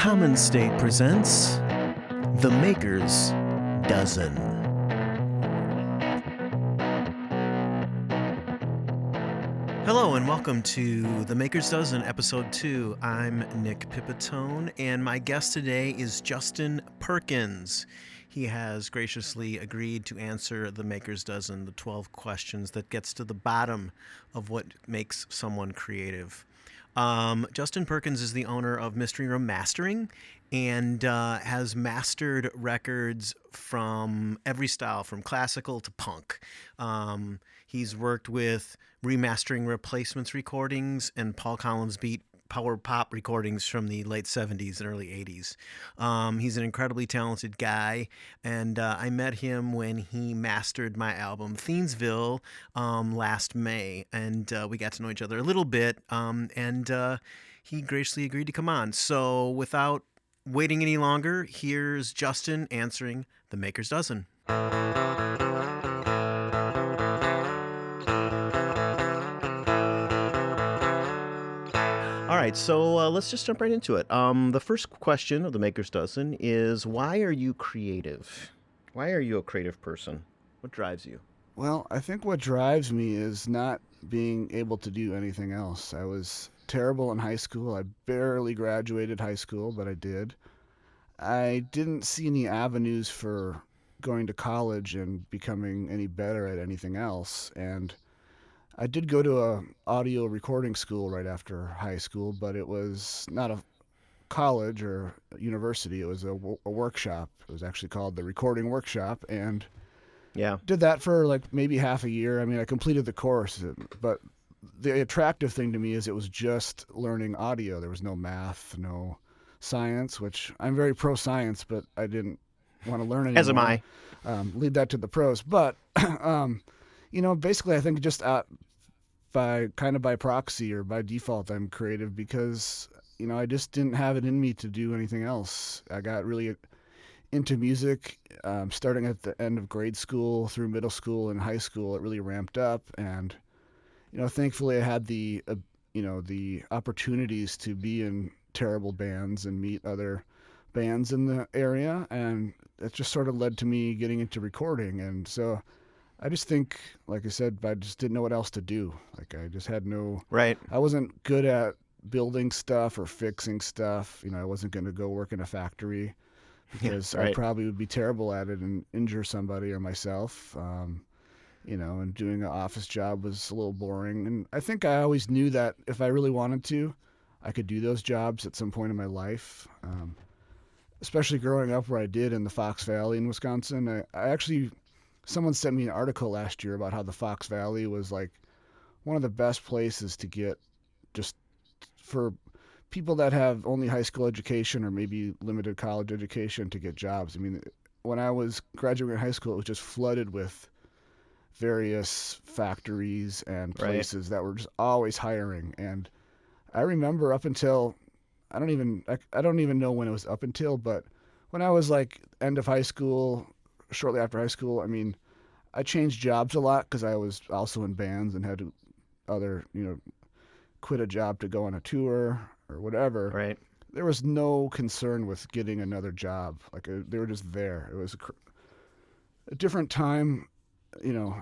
Common State presents The Maker's Dozen. Hello and welcome to The Maker's Dozen, Episode 2. I'm Nick Pipitone, and my guest today is Justin Perkins. He has graciously agreed to answer The Maker's Dozen, the 12 questions that gets to the bottom of what makes someone creative. Justin Perkins is the owner of Mystery Room Mastering and has mastered records from every style, from classical to punk. He's worked with remastering replacements recordings and Paul Collins beat power pop recordings from the late 70s and early 80s. He's an incredibly talented guy, and I met him when he mastered my album Thiensville last May, and we got to know each other a little bit, and he graciously agreed to come on. So without waiting any longer, here's Justin answering The Maker's Dozen. All right, so let's just jump right into it. The first question of The Maker's Dozen is, why are you creative? Why are you a creative person? What drives you? Well, I think what drives me is not being able to do anything else. I was terrible in high school. I barely graduated high school, but I did. I didn't see any avenues for going to college and becoming any better at anything else. And I did go to a audio recording school right after high school, but it was not a college or a university. It was a workshop. It was actually called the Recording Workshop, and Yeah. did that for like maybe half a year. I mean, I completed the course, but the attractive thing to me is it was just learning audio. There was no math, no science, which I'm very pro science, but I didn't want to learn anymore. As am I. Leave that to the pros. But basically, I think just by proxy or by default, I'm creative because I just didn't have it in me to do anything else. I got really into music starting at the end of grade school through middle school and high school. It really ramped up, and thankfully I had the opportunities to be in terrible bands and meet other bands in the area, and it just sort of led to me getting into recording. And so I just think, like I said, I just didn't know what else to do. Like I just had Right. I wasn't good at building stuff or fixing stuff. I wasn't going to go work in a factory because right. I probably would be terrible at it and injure somebody or myself. And doing an office job was a little boring. And I think I always knew that if I really wanted to, I could do those jobs at some point in my life. Especially growing up where I did in the Fox Valley in Wisconsin. Someone sent me an article last year about how the Fox Valley was like one of the best places to get just for people that have only high school education or maybe limited college education to get jobs. I mean, when I was graduating high school, it was just flooded with various factories and places that were just always hiring. And I remember up until I don't even know when it was up until, but when I was like end of high school, shortly after high school, I mean, I changed jobs a lot because I was also in bands and had to quit a job to go on a tour or whatever. Right. There was no concern with getting another job. Like they were just there. It was a different time,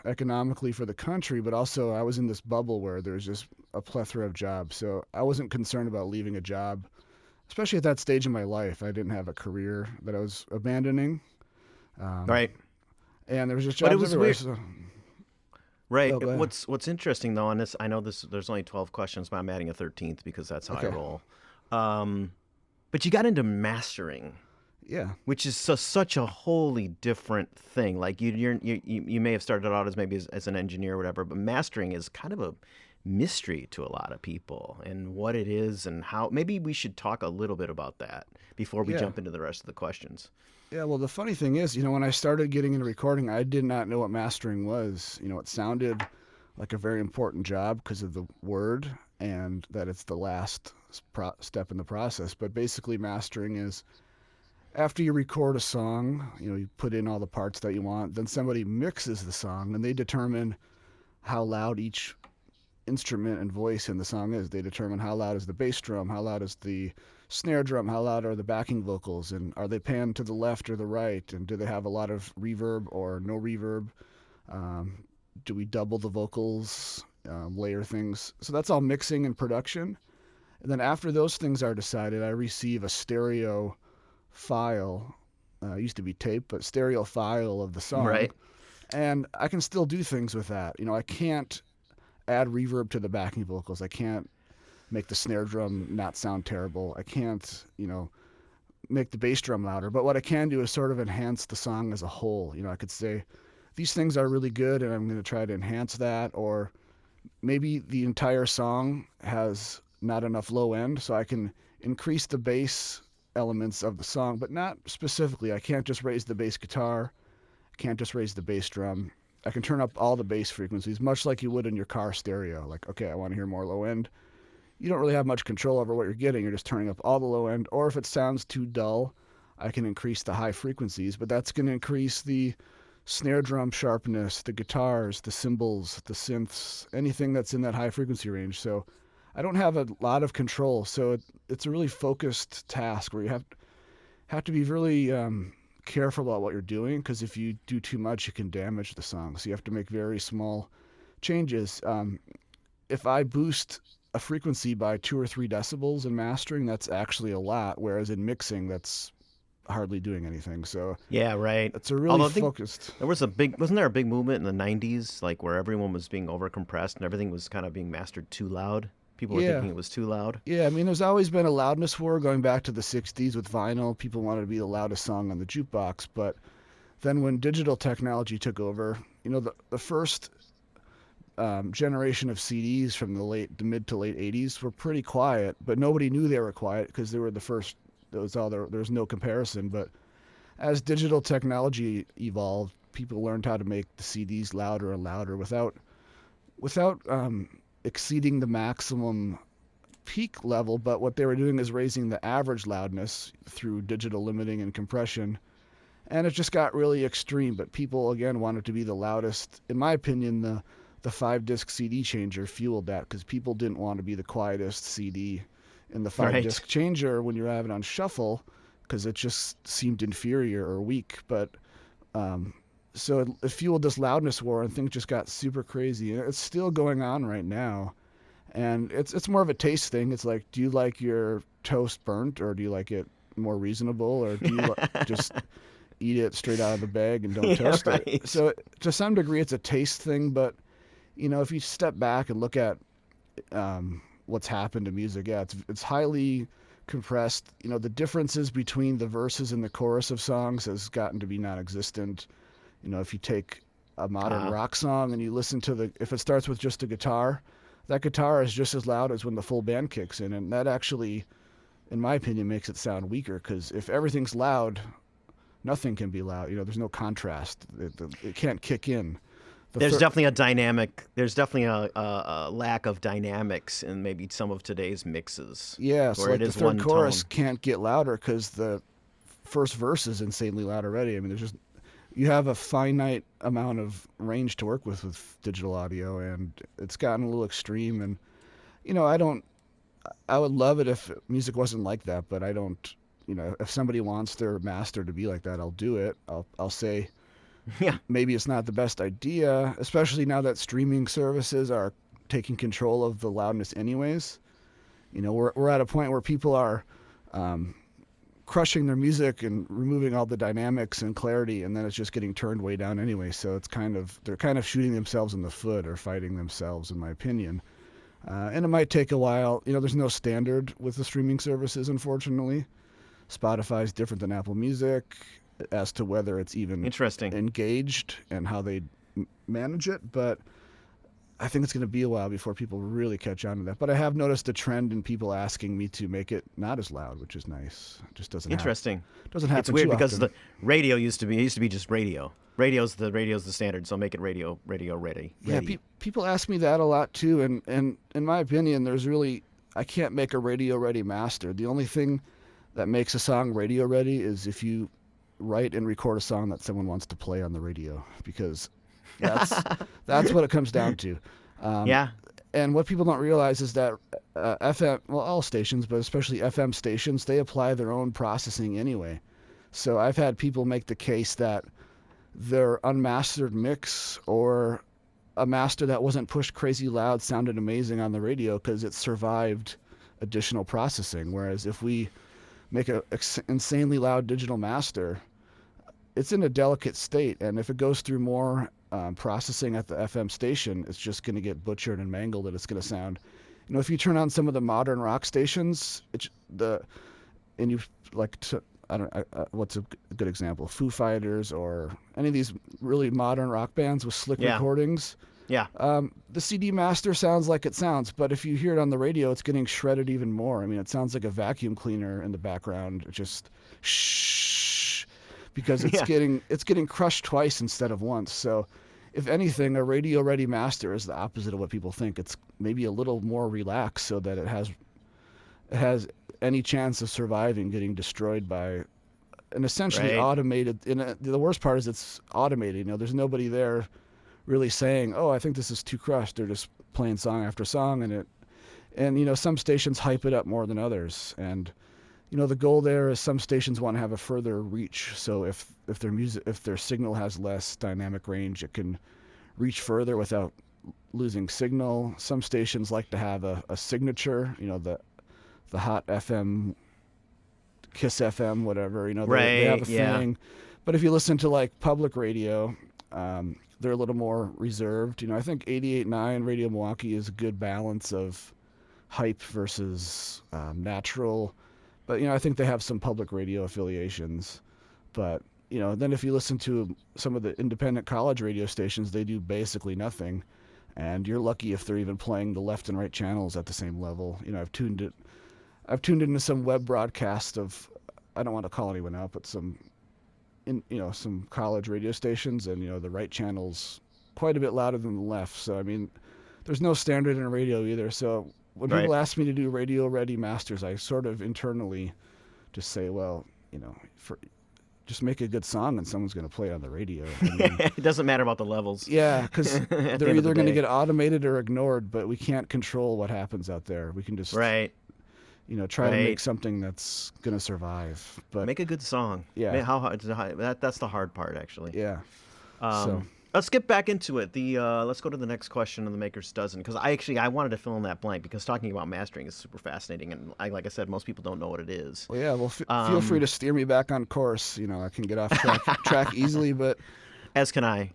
economically for the country, but also I was in this bubble where there's just a plethora of jobs. So I wasn't concerned about leaving a job, especially at that stage in my life. I didn't have a career that I was abandoning. Right. And there was just But jobs it was everywhere. weird. So, Right. go ahead. What's interesting though, and this, I know there's only 12 questions, but I'm adding a 13th because that's how I Okay. roll. But you got into mastering, Yeah. which is such a wholly different thing. Like you may have started out as maybe as an engineer or whatever, but mastering is kind of a mystery to a lot of people and what it is and how. Maybe we should talk a little bit about that before we Yeah. jump into the rest of the questions. Yeah, well, the funny thing is, when I started getting into recording, I did not know what mastering was. It sounded like a very important job because of the word and that it's the last step in the process. But basically, mastering is after you record a song, you put in all the parts that you want, then somebody mixes the song and they determine how loud each instrument and voice in the song is. They determine how loud is the bass drum, how loud is the snare drum, how loud are the backing vocals, and are they panned to the left or the right, and do they have a lot of reverb or no reverb? Um, do we double the vocals, layer things? So that's all mixing and production. And then after those things are decided, I receive a stereo file. It used to be tape, but stereo file of the song. Right. And I can still do things with that. I can't add reverb to the backing vocals. I can't make the snare drum not sound terrible. I can't, make the bass drum louder. But what I can do is sort of enhance the song as a whole. I could say, these things are really good and I'm going to try to enhance that. Or maybe the entire song has not enough low end, so I can increase the bass elements of the song, but not specifically. I can't just raise the bass guitar. I can't just raise the bass drum. I can turn up all the bass frequencies, much like you would in your car stereo. Like, okay, I want to hear more low end. You don't really have much control over what you're getting. You're just turning up all the low end. Or if it sounds too dull, I can increase the high frequencies, but that's going to increase the snare drum sharpness, the guitars, the cymbals, the synths, anything that's in that high frequency range. So I don't have a lot of control. So it's a really focused task where you have to be really careful about what you're doing, because if you do too much, you can damage the song. So you have to make very small changes. If I boost a frequency by 2 or 3 decibels in mastering, that's actually a lot, whereas in mixing, that's hardly doing anything. So Yeah, right. it's a really Although I think focused. wasn't there a big movement in the 90s, like where everyone was being overcompressed and everything was kind of being mastered too loud? People were Yeah. thinking it was too loud. Yeah, I mean, there's always been a loudness war going back to the 60s with vinyl. People wanted to be the loudest song on the jukebox. But then when digital technology took over, the first generation of CDs from the mid to late 80s were pretty quiet, but nobody knew they were quiet because they were the first. There was no comparison. But as digital technology evolved, people learned how to make the CDs louder and louder without exceeding the maximum peak level. But what they were doing is raising the average loudness through digital limiting and compression. And it just got really extreme. But people, again, wanted to be the loudest. In my opinion, the 5-disc CD changer fueled that, because people didn't want to be the quietest CD in the 5-disc changer when you're having it on shuffle, because it just seemed inferior or weak. But so it fueled this loudness war, and things just got super crazy. And it's still going on right now. And it's more of a taste thing. It's like, do you like your toast burnt, or do you like it more reasonable, or do you just eat it straight out of the bag and don't toast it? So to some degree, it's a taste thing. But if you step back and look at what's happened to music, yeah, it's highly compressed. The differences between the verses and the chorus of songs has gotten to be non-existent. If you take a modern rock song and you listen to if it starts with just a guitar, that guitar is just as loud as when the full band kicks in. And that actually, in my opinion, makes it sound weaker, because if everything's loud, nothing can be loud. There's no contrast. It can't kick in. There's definitely a dynamic. There's definitely a lack of dynamics in maybe some of today's mixes. Yeah, so where like it the is third one chorus tone. can't get louder because the first verse is insanely loud already. I mean, you have a finite amount of range to work with digital audio, and it's gotten a little extreme. And I would love it if music wasn't like that, but I don't. If somebody wants their master to be like that, I'll do it. I'll say, Yeah. maybe it's not the best idea, especially now that streaming services are taking control of the loudness anyways. We're at a point where people are crushing their music and removing all the dynamics and clarity, and then it's just getting turned way down anyway. So they're kind of shooting themselves in the foot, or fighting themselves, in my opinion. And it might take a while. There's no standard with the streaming services, unfortunately. Spotify's different than Apple Music as to whether it's even Interesting. engaged and how they manage it. But I think it's going to be a while before people really catch on to that. But I have noticed a trend in people asking me to make it not as loud, which is nice. It just doesn't Interesting. Doesn't happen. It's weird too because often. the radio used to be just radio. Radio's the standard, so make it radio ready. Yeah, people ask me that a lot too, and in my opinion, I can't make a radio ready master. The only thing that makes a song radio ready is if you write and record a song that someone wants to play on the radio, because that's what it comes down to. Yeah. And what people don't realize is that FM, well, all stations, but especially FM stations, they apply their own processing anyway. So I've had people make the case that their unmastered mix or a master that wasn't pushed crazy loud sounded amazing on the radio because it survived additional processing. Whereas if we make a insanely loud digital master, it's in a delicate state, and if it goes through more processing at the FM station, it's just going to get butchered and mangled, and it's going to sound. If you turn on some of the modern rock stations, and you like to, I don't, what's a good example? Foo Fighters or any of these really modern rock bands with slick recordings. Yeah. The CD master sounds like it sounds, but if you hear it on the radio, it's getting shredded even more. I mean, it sounds like a vacuum cleaner in the background, just shh, because it's getting crushed twice instead of once. So, if anything, a radio-ready master is the opposite of what people think. It's maybe a little more relaxed so that it has any chance of surviving getting destroyed by an essentially automated. And the worst part is it's automated. There's nobody there really saying, "Oh, I think this is too crushed." They're just playing song after song, and some stations hype it up more than others. And the goal there is some stations want to have a further reach. So if their signal has less dynamic range, it can reach further without losing signal. Some stations like to have a signature, the hot FM, Kiss FM, whatever. They have a thing. But if you listen to like public radio, they're a little more reserved. I think 88.9 Radio Milwaukee is a good balance of hype versus natural. But, I think they have some public radio affiliations. But, then if you listen to some of the independent college radio stations, they do basically nothing. And you're lucky if they're even playing the left and right channels at the same level. I've tuned into some web broadcast of, I don't want to call anyone out, but some college radio stations, and, the right channel's quite a bit louder than the left. So, I mean, there's no standard in radio either. So when people ask me to do radio-ready masters, I sort of internally just say, well, just make a good song and someone's going to play it on the radio. It doesn't matter about the levels. Yeah, because they're either going to get automated or ignored, but we can't control what happens out there. We can just try to make something that's going to survive. But make a good song. Yeah. How hard? That's the hard part, actually. Yeah. Let's get back into it. Let's go to the next question on the Maker's Dozen, because I wanted to fill in that blank, because talking about mastering is super fascinating, and like I said, most people don't know what it is. Well, yeah. Well, feel free to steer me back on course. I can get off track easily, but as can I.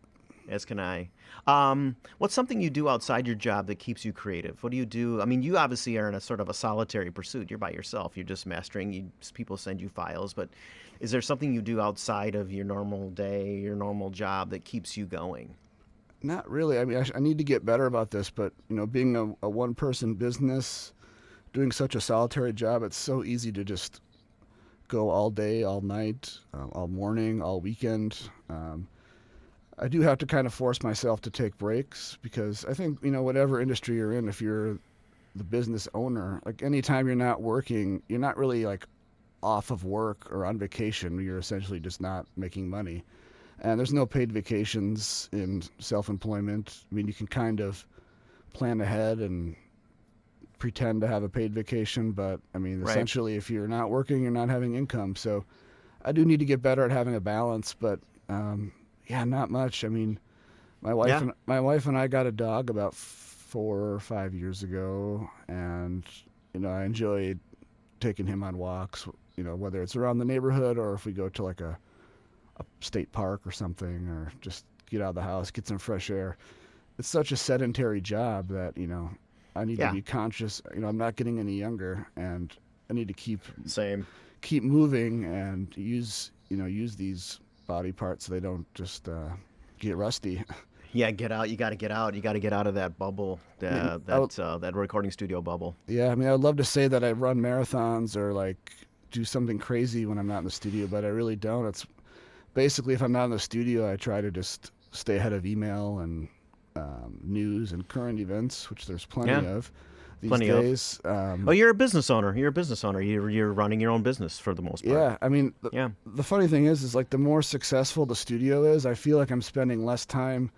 What's something you do outside your job that keeps you creative? What do you do? I mean, you obviously are in a sort of a solitary pursuit. You're by yourself. You're just mastering. People send you files, but is there something you do outside of your normal day, your normal job that keeps you going? Not really. I mean, I need to get better about this, but being a one-person business, doing such a solitary job, it's so easy to just go all day, all night, all morning, all weekend. I do have to kind of force myself to take breaks, because I think, whatever industry you're in, if you're the business owner, like anytime you're not working, you're not really like off of work or on vacation. You're essentially just not making money. And there's no paid vacations in self-employment. I mean, you can kind of plan ahead and pretend to have a paid vacation, but I mean, essentially, if you're not working, you're not having income. So I do need to get better at having a balance, but yeah, not much. I mean, my wife and I got a dog about 4 or 5 years ago, and I enjoyed taking him on walks. Whether it's around the neighborhood or if we go to like a state park or something, or just get out of the house, get some fresh air. It's such a sedentary job that I need to be conscious. I'm not getting any younger, and I need to keep moving and use these body parts so they don't just get rusty. Yeah, get out. You got to get out. You got to get out of that bubble, that recording studio bubble. Yeah, I mean, I would love to say that I run marathons or like do something crazy when I'm not in the studio, but I really don't. It's basically, if I'm not in the studio, I try to just stay ahead of email and news and current events, which there's plenty of these days. You're a business owner. You're running your own business for the most part. Yeah, I mean, the funny thing is like the more successful the studio is, I feel like I'm spending less time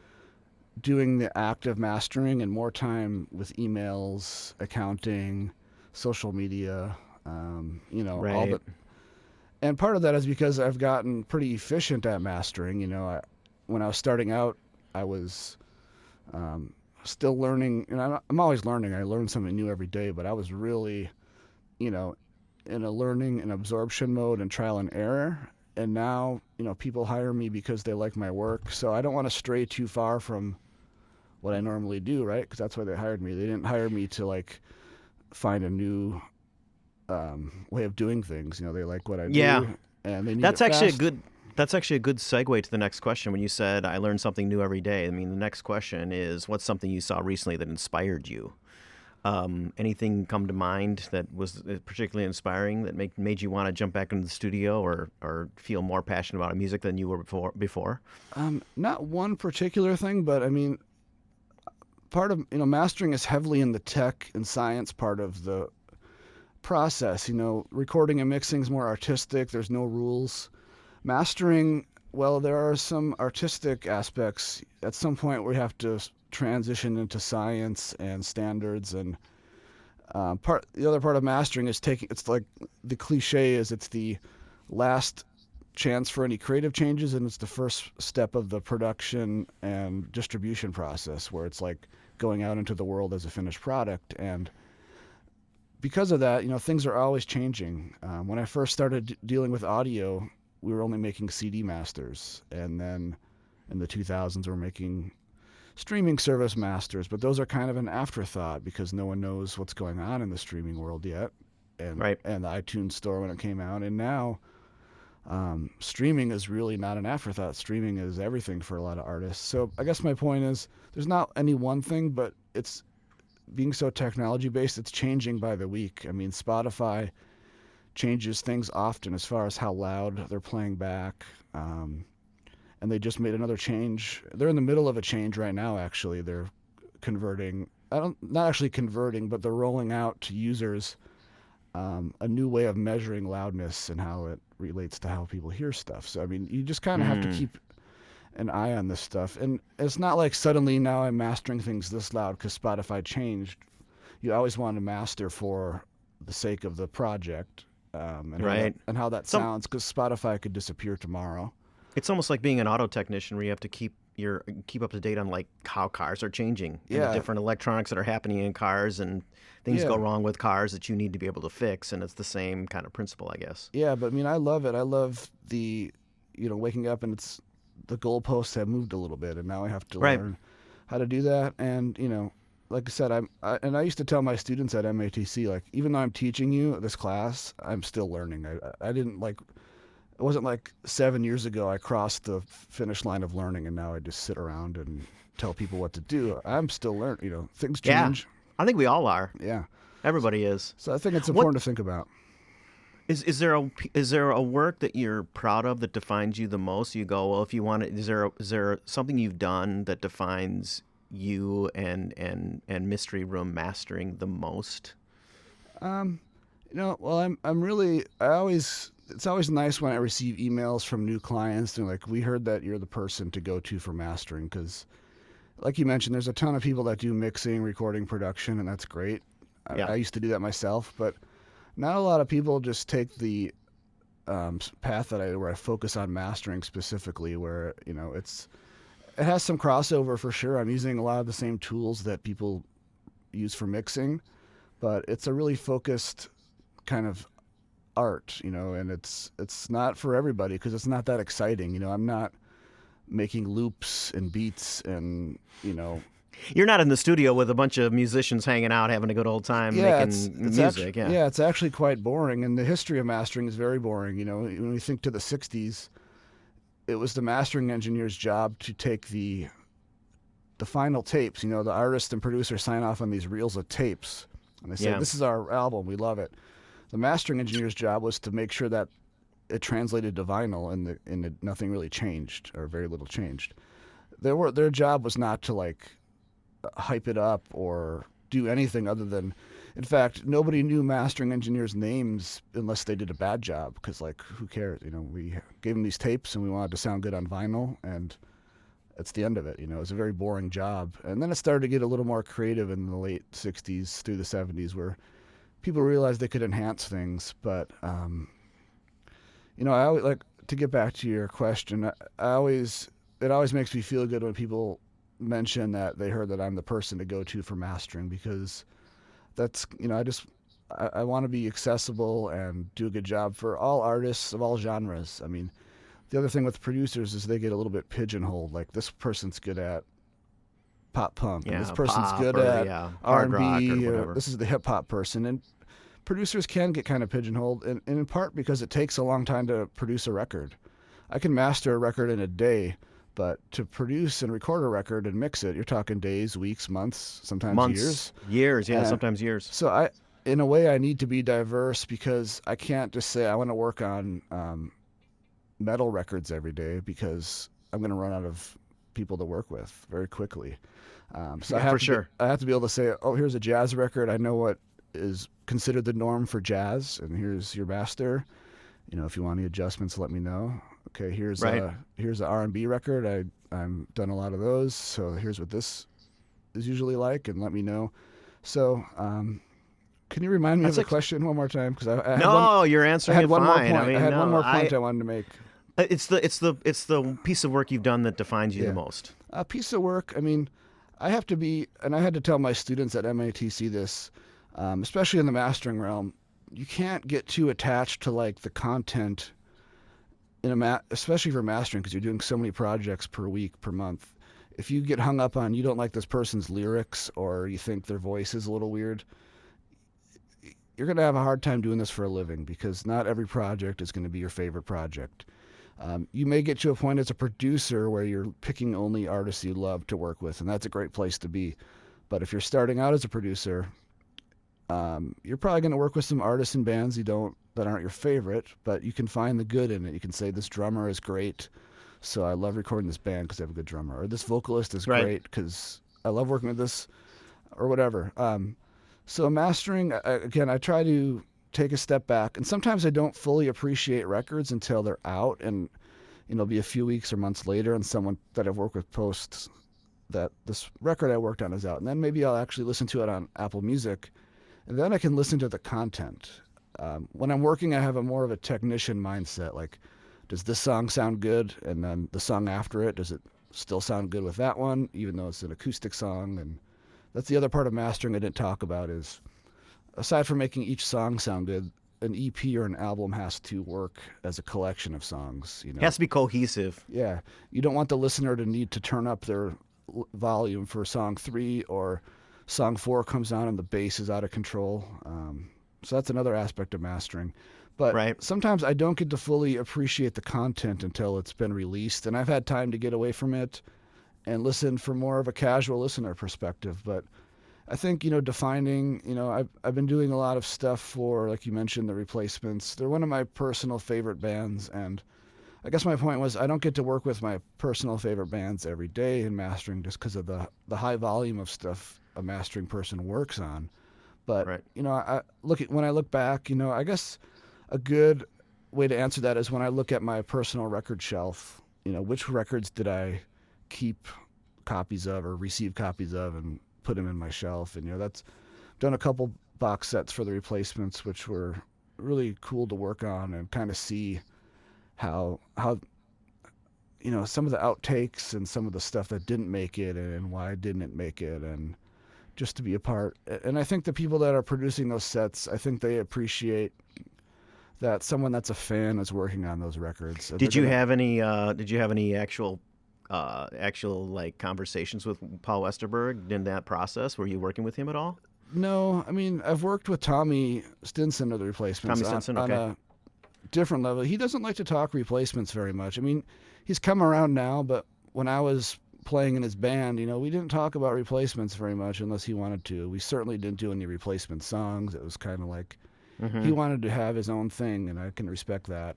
doing the act of mastering and more time with emails, accounting, social media, all Right. the. And part of that is because I've gotten pretty efficient at mastering. When I was starting out, I was um, still learning, and I'm always learning. I learn something new every day, but I was really, you know, in a learning and absorption mode and trial and error. And now, people hire me because they like my work. So I don't want to stray too far from what I normally do, right? Because that's why they hired me. They didn't hire me to like find a new way of doing things. They like what I Yeah. do, and they need it That's actually a fast. good that's actually a good segue to the next question when you said I learn something new every day. I mean, the next question is what's something you saw recently that inspired you? Anything come to mind that was particularly inspiring that made you want to jump back into the studio or feel more passionate about music than you were before? Not one particular thing, but I mean, part of mastering is heavily in the tech and science part of the process. Recording and mixing is more artistic. There's no rules. Mastering, well, there are some artistic aspects. At some point, we have to transition into science and standards. And the other part of mastering is taking. It's like the cliche is it's the last chance for any creative changes, and it's the first step of the production and distribution process, where it's like going out into the world as a finished product. And because of that, things are always changing. When I first started dealing with audio, we were only making CD masters, and then in the 2000s we're making streaming service masters, but those are kind of an afterthought because no one knows what's going on in the streaming world yet, and Right. the iTunes store when it came out. And now streaming is really not an afterthought. Streaming is everything for a lot of artists. So I guess my point is there's not any one thing, but it's being so technology based, it's changing by the week. I mean, Spotify changes things often as far as how loud they're playing back. And they just made another change. They're in the middle of a change right now, actually. They're converting, not actually converting, but they're rolling out to users a new way of measuring loudness and how it relates to how people hear stuff. So, I mean, you just kind of have to Mm. keep an eye on this stuff. And it's not like suddenly now I'm mastering things this loud because Spotify changed. You always want to master for the sake of the project, Right. and how that Some sounds, because Spotify could disappear tomorrow. It's almost like being an auto technician where you have to keep up to date on like how cars are changing and the Yeah, different electronics that are happening in cars and things go yeah, wrong with cars that you need to be able to fix, and it's the same kind of principle, I guess. yeah. But I mean, I love it. I love waking up and it's the goalposts have moved a little bit, and now I have to Right. learn how to do that. And like I said, and I used to tell my students at MATC, like, even though I'm teaching you this class, I'm still learning. I didn't like. It wasn't like 7 years ago I crossed the finish line of learning, and now I just sit around and tell people what to do. I'm still learning. Things Yeah. change. I think we all are. Yeah. Everybody is. So I think it's What important to think about. is there a work that you're proud of that defines you the most? You go, well, if you want to, is there something you've done that defines you and Mystery Room Mastering the most? Um, well, I'm really I always it's always nice when I receive emails from new clients and like, we heard that you're the person to go to for mastering, because like you mentioned, there's a ton of people that do mixing, recording, production, and that's great. Yeah. I used to do that myself, but not a lot of people just take the path where I focus on mastering specifically, where it has some crossover for sure. I'm using a lot of the same tools that people use for mixing, but it's a really focused kind of art, and it's not for everybody because it's not that exciting. I'm not making loops and beats and You're not in the studio with a bunch of musicians hanging out having a good old time yeah, making it's actually music. Yeah. yeah, it's actually quite boring, and the history of mastering is very boring. When we think to the 60s, it was the mastering engineer's job to take the final tapes. The artist and producer sign off on these reels of tapes, and they say, Yeah. "This is our album. We love it." The mastering engineer's job was to make sure that it translated to vinyl, and nothing really changed or very little changed. Their job was not to like hype it up or do anything other than. In fact, nobody knew mastering engineers' names unless they did a bad job, because like, who cares? We gave them these tapes and we wanted to sound good on vinyl, and That's the end of it. You know, it was a very boring job. And then it started to get a little more creative in the late 60s through the 70s where people realized they could enhance things. But, I always like to get back to your question. It always makes me feel good when people mention that they heard that I'm the person to go to for mastering because that's, I want to be accessible and do a good job for all artists of all genres. I mean, the other thing with producers is they get a little bit pigeonholed. Like this person's good at pop punk, and this Yeah, person's pop good or at yeah, R hard and rock or B. whatever. This is the hip hop person, and producers can get kind of pigeonholed, and in part because it takes a long time to produce a record. I can master a record in a day, but to produce and record a record and mix it, you're talking days, weeks, months, sometimes Months, years. years, yeah, And sometimes years. so in a way, I need to be diverse because I can't just say I want to work on metal records every day because I'm going to run out of people to work with very quickly. So Yeah, for sure. I have to be able to say, oh, here's a jazz record. I know what is considered the norm for jazz, and here's your master. If you want any adjustments, let me know. Okay, Right. here's an R&B record. I'm done a lot of those, so here's what this is usually like, and let me know. So, can you remind me of That's the like question one more time? Because no, you're I answering had it one more fine. I point. I mean, had one no, more point I wanted to make. it's the piece of work you've done that defines you the Yeah. most. A piece of work, I mean, I have to be, and I had to tell my students at MATC this, especially in the mastering realm, you can't get too attached to like the content especially for mastering because you're doing so many projects per week, per month. If you get hung up on you don't like this person's lyrics or you think their voice is a little weird, you're going to have a hard time doing this for a living because not every project is going to be your favorite project. You may get to a point as a producer where you're picking only artists you love to work with, and that's a great place to be. But if you're starting out as a producer, you're probably going to work with some artists and bands that aren't your favorite, but you can find the good in it. You can say this drummer is great, so I love recording this band because they have a good drummer, or this vocalist is Right. great because I love working with this, or whatever. So mastering, again, I try to take a step back, and sometimes I don't fully appreciate records until they're out, and it'll be a few weeks or months later, and someone that I've worked with posts that this record I worked on is out, and then maybe I'll actually listen to it on Apple Music, and then I can listen to the content. When I'm working, I have a more of a technician mindset. Like, does this song sound good? And then the song after it, does it still sound good with that one, even though it's an acoustic song? And that's the other part of mastering I didn't talk about is, aside from making each song sound good, an EP or an album has to work as a collection of songs. It has to be cohesive. Yeah, you don't want the listener to need to turn up their volume for song 3 or song 4 comes on and the bass is out of control. So that's another aspect of mastering. But Right. sometimes I don't get to fully appreciate the content until it's been released, and I've had time to get away from it and listen from more of a casual listener perspective. But I think, defining, I've been doing a lot of stuff for, like you mentioned, the Replacements. They're one of my personal favorite bands, and I guess my point was I don't get to work with my personal favorite bands every day in mastering just because of the high volume of stuff a mastering person works on. But Right. when I look back, I guess a good way to answer that is when I look at my personal record shelf. Which records did I keep copies of or receive copies of and put them in my shelf? And that's done a couple box sets for the Replacements, which were really cool to work on and kind of see how some of the outtakes and some of the stuff that didn't make it and why didn't it make it, and just to be a part. And I think the people that are producing those sets, I think they appreciate that someone that's a fan is working on those records. Did you have any? Did you have any actual like conversations with Paul Westerberg in that process? Were you working with him at all? No, I mean, I've worked with Tommy Stinson of the Replacements Tommy Stinson. on Okay. a different level. He doesn't like to talk Replacements very much. I mean, he's come around now, but when I was playing in his band, we didn't talk about Replacements very much unless he wanted to. We certainly didn't do any Replacement songs. It was kind of like he wanted to have his own thing, and I can respect that.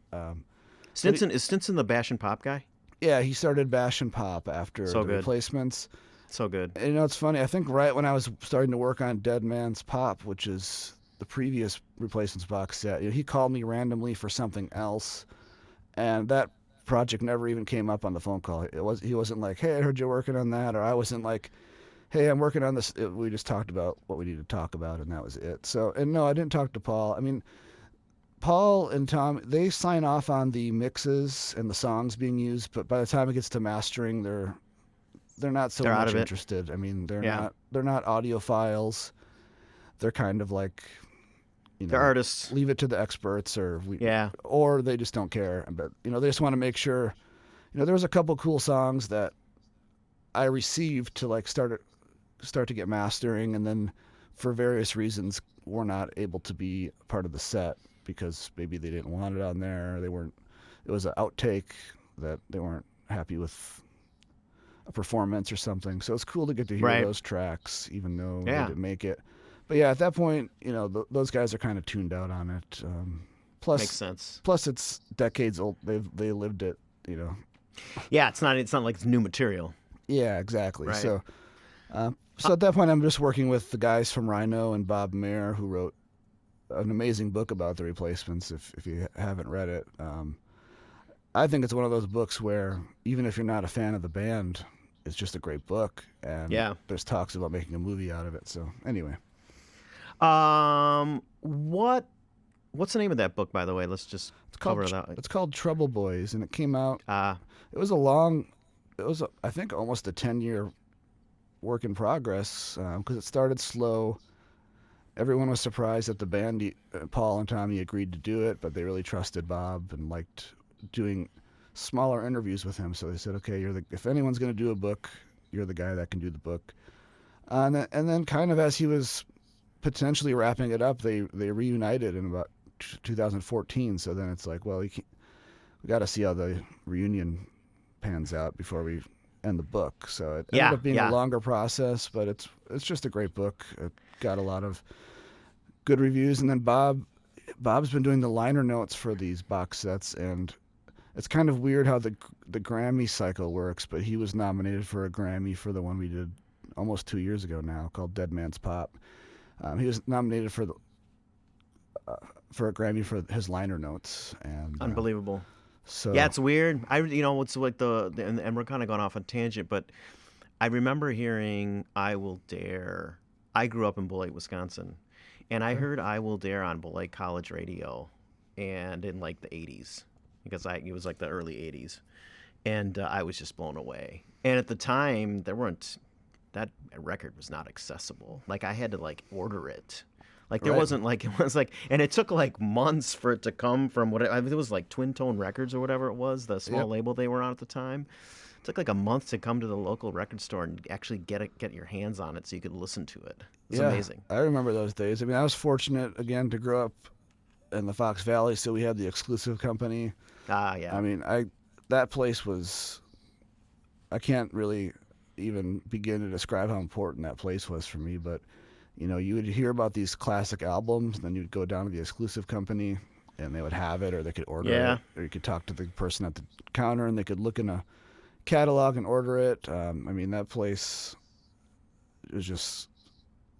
Is Stinson the bash and pop guy? Yeah, he started Bash and Pop after So the good. Replacements. So good. And it's funny. I think right when I was starting to work on Dead Man's Pop, which is the previous Replacements box set, he called me randomly for something else, and that project never even came up on the phone call. He wasn't like, hey, I heard you're working on that, or I wasn't like, hey, I'm working on this. We just talked about what we need to talk about, and that was it. So, and no, I didn't talk to Paul. I mean, Paul and Tom, they sign off on the mixes and the songs being used, but by the time it gets to mastering, they're not so They're out much of it. interested. I mean, Yeah. they're not audiophiles. They're kind of like, They're artists. leave it to the experts, Yeah. or they just don't care. But they just want to make sure. There was a couple cool songs that I received to like start to get mastering, and then for various reasons were not able to be part of the set because maybe they didn't want it on there. They weren't. It was an outtake that they weren't happy with a performance or something. So it's cool to get to hear Right. those tracks, even though they Yeah. didn't make it. But yeah, at that point, those guys are kind of tuned out on it. Makes Plus, sense. it's decades old. They lived it. Yeah, it's not like it's new material. Yeah, exactly. Right. So at that point, I'm just working with the guys from Rhino and Bob Mayer, who wrote an amazing book about the Replacements. If you haven't read it, I think it's one of those books where even if you're not a fan of the band, it's just a great book. And Yeah. there's talks about making a movie out of it. So anyway, What's the name of that book, by the way? Let's just cover that. it's called Trouble Boys, and it came out. Ah, It was I think almost a 10-year work in progress because it started slow. Everyone was surprised that the band, Paul and Tommy, agreed to do it, but they really trusted Bob and liked doing smaller interviews with him. So they said, okay, if anyone's going to do a book, you're the guy that can do the book. And then kind of as he was potentially wrapping it up, they reunited in about 2014. So then it's like, well, we got to see how the reunion pans out before we end the book. So it ended up being a longer process, but it's just a great book. It got a lot of good reviews. And then Bob's been doing the liner notes for these box sets, and it's kind of weird how the Grammy cycle works, but he was nominated for a Grammy for the one we did almost 2 years ago now called Dead Man's Pop. He was nominated for a Grammy for his liner notes, and unbelievable. so Yeah, it's weird. It's like and we're kind of going off on tangent, but I remember hearing "I Will Dare." I grew up in Beloit, Wisconsin, and I heard "I Will Dare" on Beloit College radio, and in like the '80s, because it was like the early '80s, and I was just blown away. And at the time, that record was not accessible. Like I had to like order it. Like there Right. wasn't like it was like, and it took like months for it to come from I think it was like Twin Tone Records or whatever it was, the small Yep. label they were on at the time. It took like a month to come to the local record store and actually get your hands on it so you could listen to it. It was amazing. I remember those days. I mean, I was fortunate again to grow up in the Fox Valley, so we had the exclusive company. Ah, yeah. I mean, that place was. I can't really even begin to describe how important that place was for me, but you would hear about these classic albums, and then you'd go down to the exclusive company, and they would have it, or they could order Yeah. it, or you could talk to the person at the counter, and they could look in a catalog and order it. I mean, that place was just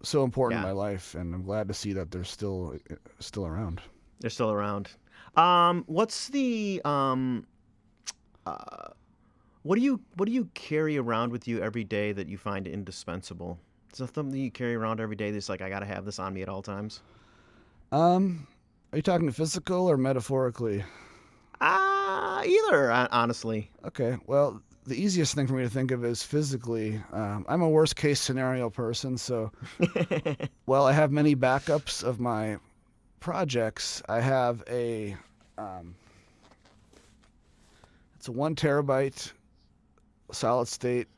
so important Yeah. in my life, and I'm glad to see that they're still around. They're still around. What's the what do you carry around with you every day that you find indispensable? Is there something you carry around every day that's like I gotta have this on me at all times? Are you talking physical or metaphorically? Either, honestly. Okay, well, the easiest thing for me to think of is physically. I'm a worst case scenario person, so while I have many backups of my projects, I have it's a 1 terabyte solid state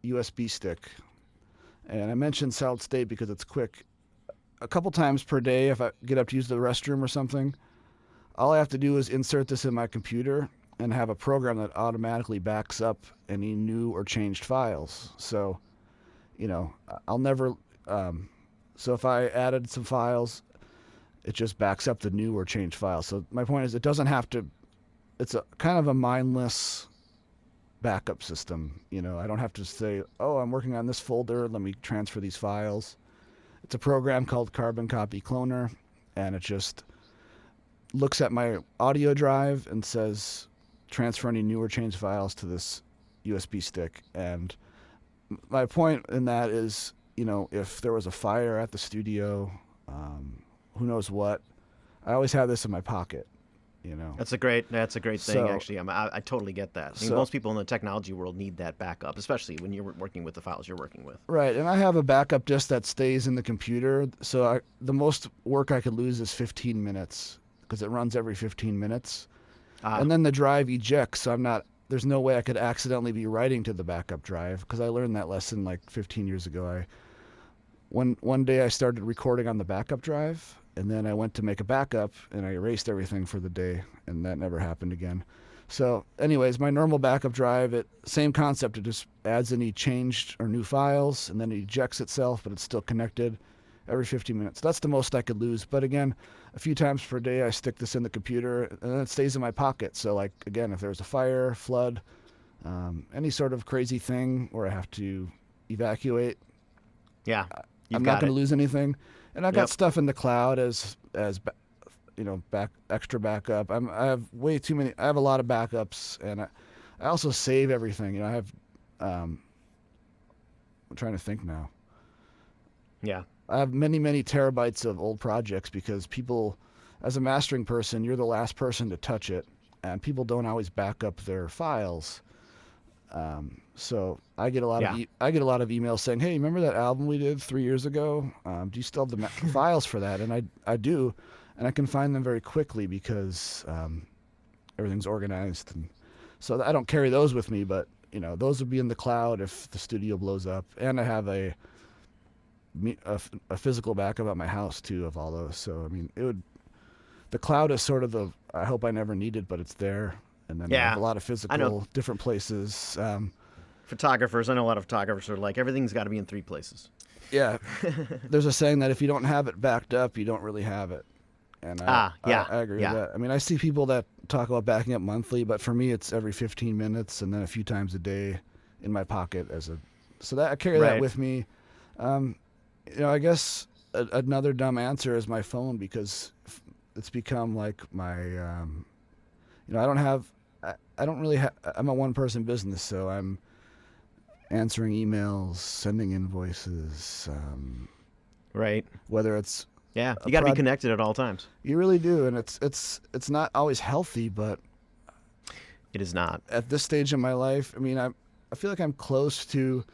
USB stick. And I mentioned solid state because it's quick. A couple times per day, if I get up to use the restroom or something, all I have to do is insert this in my computer and have a program that automatically backs up any new or changed files. So, I'll never. So if I added some files, it just backs up the new or changed files. So my point is, it doesn't have to. It's a kind of a mindless backup system. I don't have to say, oh, I'm working on this folder, let me transfer these files. It's a program called Carbon Copy Cloner, and it just looks at my audio drive and says, transfer any new or changed files to this USB stick. And my point in that is, if there was a fire at the studio, who knows what, I always have this in my pocket. That's a great thing, So actually. I totally get that. I mean, so most people in the technology world need that backup, especially when you're working with the files you're working with. right, and I have a backup disk that stays in the computer. So the most work I could lose is 15 minutes because it runs every 15 minutes, Ah, and then the drive ejects. So there's no way I could accidentally be writing to the backup drive because I learned that lesson like 15 years ago. One day I started recording on the backup drive, and then I went to make a backup, and I erased everything for the day, and that never happened again. So, anyways, my normal backup drive, same concept. It just adds any changed or new files, and then it ejects itself, but it's still connected every 15 minutes. That's the most I could lose. But again, a few times per day, I stick this in the computer, and then it stays in my pocket. So, like, again, if there's a fire, flood, any sort of crazy thing where I have to evacuate, yeah, you've I'm not got going it. to lose anything. And I got Yep. stuff in the cloud as extra backup. I have way too many. I have a lot of backups, and I also save everything. I have. I'm trying to think now. Yeah. I have many terabytes of old projects because people, as a mastering person, you're the last person to touch it, and people don't always back up their files. So I get a lot Yeah. of emails saying, "Hey, remember that album we did 3 years ago? Do you still have the files for that?" And I do, and I can find them very quickly because everything's organized. And so I don't carry those with me, but those would be in the cloud if the studio blows up. And I have a physical backup at my house too of all those. So I mean, the cloud is sort of I hope I never need it, but it's there. And then I Yeah. have a lot of I know physical different places. photographers. I know a lot of photographers are like, everything's got to be in 3 places. Yeah, there's a saying that if you don't have it backed up, you don't really have it. And Yeah. I agree Yeah. with that. I mean, I see people that talk about backing up monthly, but for me, it's every 15 minutes and then a few times a day in my pocket so that I carry that Right. with me. I guess another dumb answer is my phone because it's become like my, I don't really I'm a one-person business, so I'm answering emails, sending invoices, Right. whether it's Yeah. a You got to be prod. connected at all times. You really do, and it's not always healthy, but It is not. at this stage in my life, I mean, I feel like I'm close to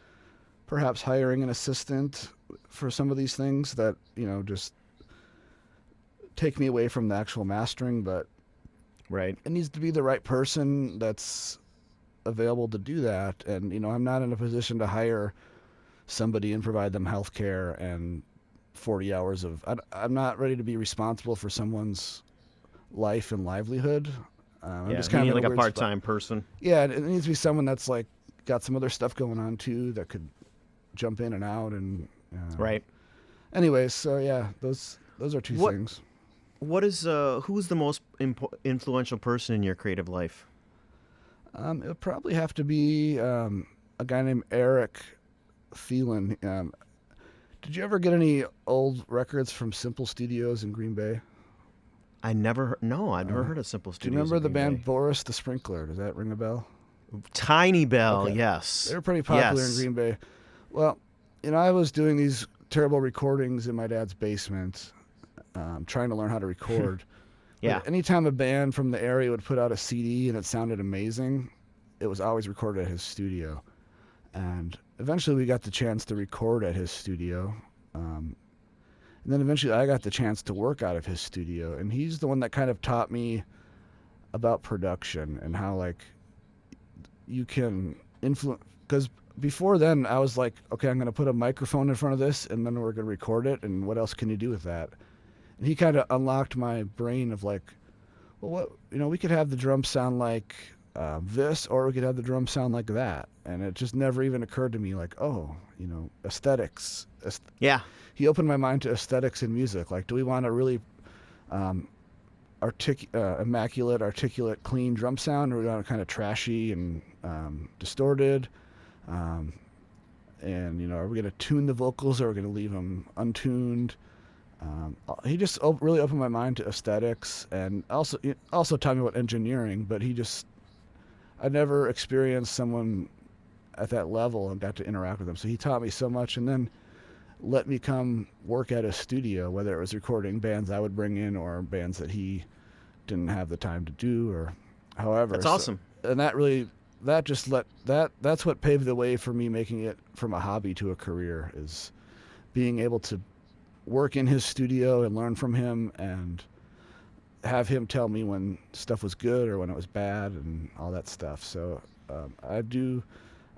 perhaps hiring an assistant for some of these things that just take me away from the actual mastering, but Right. it needs to be the right person that's available to do that. And I'm not in a position to hire somebody and provide them health care and 40 hours of I'm not ready to be responsible for someone's life and livelihood. I'm Yeah. just You kind need of in like a a weird spot. part-time person. Yeah, it needs to be someone that's like got some other stuff going on too that could jump in and out. And Right. anyways, so yeah, those are two What things. What is who's the most influential person in your creative life? It would probably have to be a guy named Eric Thielen. Did you ever get any old records from Simple Studios in Green Bay? I've never heard of Simple Do you Studios remember in the Green band Bay. Boris the Sprinkler? Does that ring a bell? Tiny Bell, Okay. yes. They were pretty popular in Yes. Green Bay. Well, I was doing these terrible recordings in my dad's basement, trying to learn how to record. Yeah. But anytime a band from the area would put out a CD and it sounded amazing, it was always recorded at his studio. And eventually we got the chance to record at his studio. And then eventually I got the chance to work out of his studio. And he's the one that kind of taught me about production and how, like, you can influence. Because before then, I was like, okay, I'm going to put a microphone in front of this, and then we're going to record it, and what else can you do with that? And he kind of unlocked my brain of like, well, what, we could have the drums sound like this, or we could have the drums sound like that. And it just never even occurred to me, like, oh, aesthetics. Yeah. He opened my mind to aesthetics in music. Like, do we want a really immaculate, articulate, clean drum sound, or do we want it kind of trashy and distorted? And are we going to tune the vocals, or are we going to leave them untuned? He just really opened my mind to aesthetics, and also taught me about engineering. But he just I never experienced someone at that level and got to interact with them. So he taught me so much, and then let me come work at a studio, whether it was recording bands I would bring in or bands that he didn't have the time to do or however. That's So, awesome. and that's what paved the way for me making it from a hobby to a career, is being able to work in his studio and learn from him and have him tell me when stuff was good or when it was bad and all that stuff. So I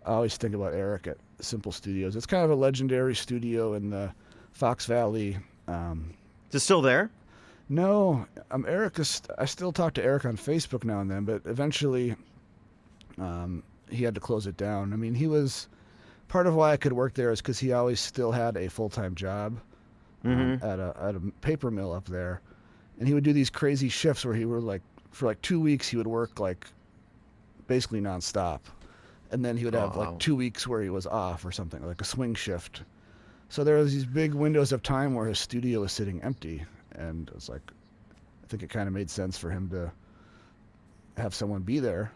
always think about Eric at Simple Studios. It's kind of a legendary studio in the Fox Valley. Is it still there? No, I still talk to Eric on Facebook now and then, but eventually he had to close it down. I mean, he was part of why I could work there is because he always still had a full-time job at a paper mill up there, and he would do these crazy shifts where he were like for like 2 weeks he would work like basically nonstop, and then he would have like 2 weeks where he was off or something, like a swing shift. So there was these big windows of time where his studio was sitting empty, and it was like, I think it kind of made sense for him to have someone be there,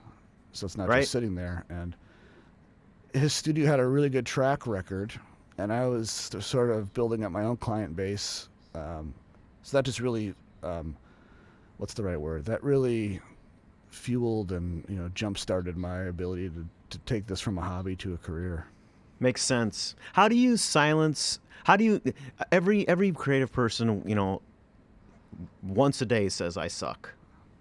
so it's not Right. just sitting there. And his studio had a really good track record, and I was sort of building up my own client base. So that just really, what's the right word? That really fueled and jump started my ability to take this from a hobby to a career. Makes sense. How do you silence? How do you? Every creative person, once a day says, "I suck.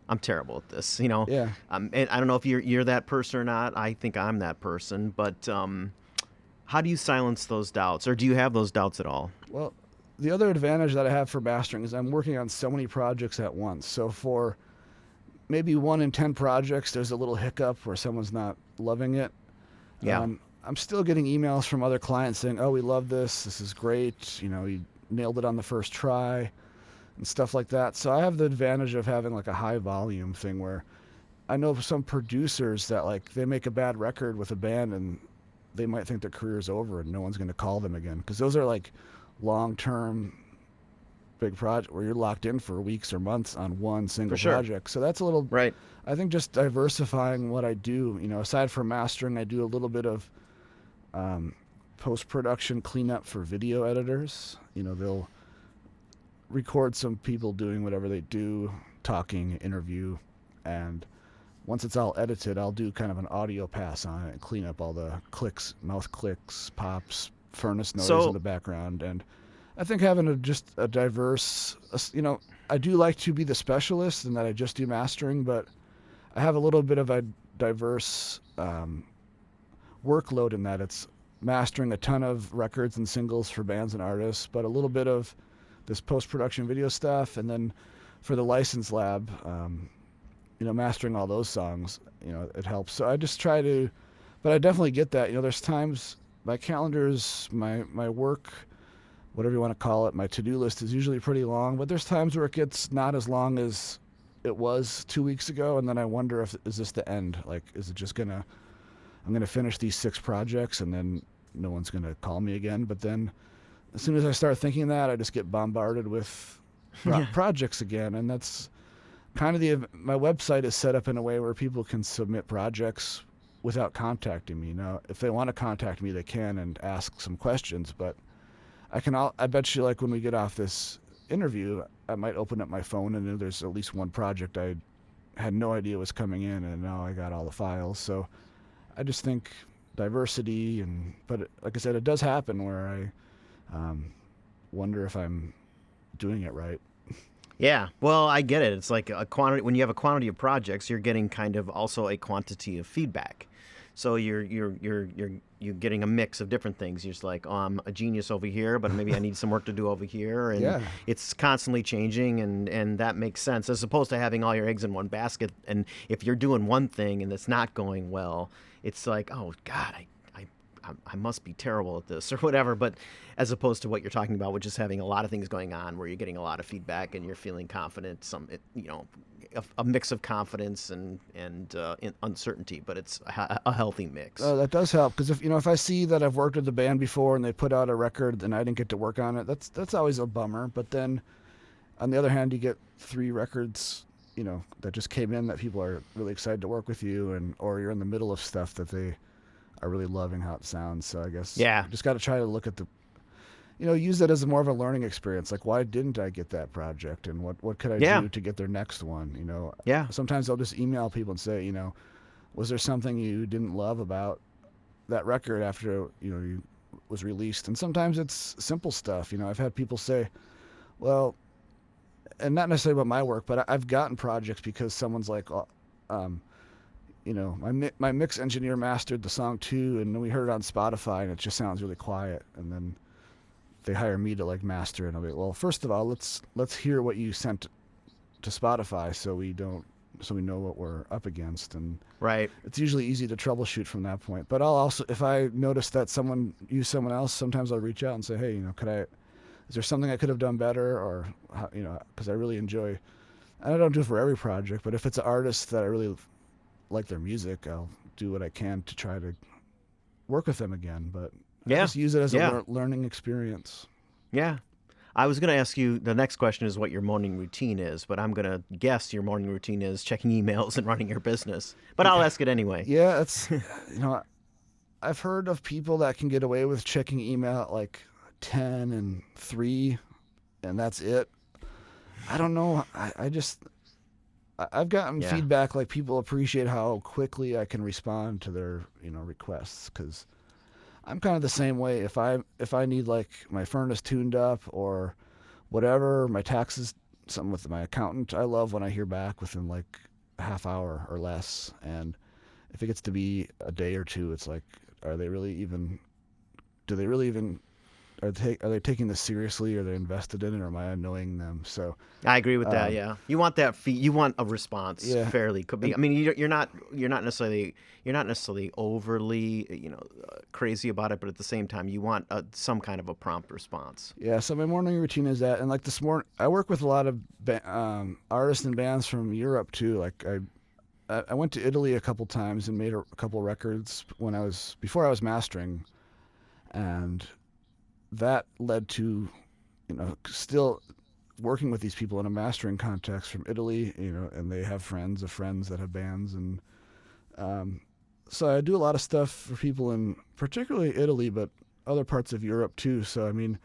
I'm terrible at this." Yeah. And I don't know if you're that person or not. I think I'm that person. But how do you silence those doubts, or do you have those doubts at all? Well, the other advantage that I have for mastering is I'm working on so many projects at once. So for maybe 1 in 10 projects, there's a little hiccup where someone's not loving it. Yeah. I'm still getting emails from other clients saying, "Oh, we love this. This is great. You nailed it on the first try," and stuff like that. So I have the advantage of having like a high volume thing where I know some producers that like they make a bad record with a band and they might think their career's over and no one's going to call them again, because those are like long-term big project where you're locked in for weeks or months on one single For sure. project. So that's a little, Right. I think, just diversifying what I do. Aside from mastering, I do a little bit of post-production cleanup for video editors. They'll record some people doing whatever they do, talking, interview, and once it's all edited, I'll do kind of an audio pass on it and clean up all the clicks, mouth clicks, pops, furnace noise in the background. And I think having just a diverse, I do like to be the specialist and that I just do mastering, but I have a little bit of a diverse workload in that it's mastering a ton of records and singles for bands and artists, but a little bit of this post-production video stuff, and then for the license lab, mastering all those songs, it helps. So I just try to, but I definitely get that. There's times my calendars, my work, whatever you want to call it, my to-do list is usually pretty long, but there's times where it gets not as long as it was 2 weeks ago, and then I wonder is this the end? Like, is it just I'm gonna finish these 6 projects and then no one's gonna call me again? But then as soon as I start thinking that, I just get bombarded with projects again, and that's kind of my website is set up in a way where people can submit projects without contacting me. Now, if they want to contact me, they can and ask some questions, but I bet you, like, when we get off this interview, I might open up my phone and there's at least one project I had no idea was coming in, and now I got all the files. So I just think diversity, but like I said, it does happen where I wonder if I'm doing it right. Yeah, well, I get it. It's like a quantity. When you have a quantity of projects, you're getting kind of also a quantity of feedback. So you're getting a mix of different things. You're just like, oh, I'm a genius over here, but maybe I need some work to do over here, and it's constantly changing, and that makes sense, as opposed to having all your eggs in one basket. And if you're doing one thing and it's not going well, it's like, oh God, I must be terrible at this or whatever. But as opposed to what you're talking about, which is having a lot of things going on where you're getting a lot of feedback and you're feeling confident, a mix of confidence and uncertainty, but it's a healthy mix. That does help, because if I see that I've worked with the band before and they put out a record and I didn't get to work on it, that's always a bummer. But then on the other hand, you get 3 records, that just came in that people are really excited to work with you, and or you're in the middle of stuff that they are really loving how it sounds. So I guess Yeah. you just got to try to look at use that as more of a learning experience. Like, why didn't I get that project, and what could I Yeah. do to get their next one? Yeah. Sometimes I'll just email people and say, was there something you didn't love about that record after you was released? And sometimes it's simple stuff. I've had people say, well, and not necessarily about my work, but I've gotten projects because someone's like, um, my mix engineer mastered the song too, and then we heard it on Spotify, and it just sounds really quiet. And then they hire me to like master it. And I'll be like, well, first of all, let's hear what you sent to Spotify, so we know what we're up against. And Right. it's usually easy to troubleshoot from that point. But I'll also, if I notice that someone used someone else, sometimes I'll reach out and say, hey, is there something I could have done better, or because I really enjoy. And I don't do it for every project, but if it's an artist that I really like their music, I'll do what I can to try to work with them again. But I Yeah. just use it as Yeah. a learning experience. Yeah. I was going to ask you, the next question is what your morning routine is, but I'm going to guess your morning routine is checking emails and running your business. But I'll ask it anyway. Yeah, I've heard of people that can get away with checking email at like 10 and 3, and that's it. I don't know. I've gotten Yeah. feedback like people appreciate how quickly I can respond to their requests, because I'm kind of the same way. If I need like my furnace tuned up or whatever, my taxes, something with my accountant, I love when I hear back within like a half hour or less. And if it gets to be a day or two, it's like, are they really even? Do they really even? Are they taking this seriously? Are they invested in it, or am I annoying them? So I agree with that. Yeah, you want that you want a response yeah, fairly. Could be. I mean, you're not necessarily overly crazy about it, but at the same time, you want some kind of a prompt response. yeah. So my morning routine is that, and like this morning, I work with a lot of artists and bands from Europe too. Like I went to Italy a couple times and made a couple records before I was mastering, and that led to still working with these people in a mastering context from Italy, and they have friends of friends that have bands. And so I do a lot of stuff for people in particularly Italy, but other parts of Europe too. So I mean,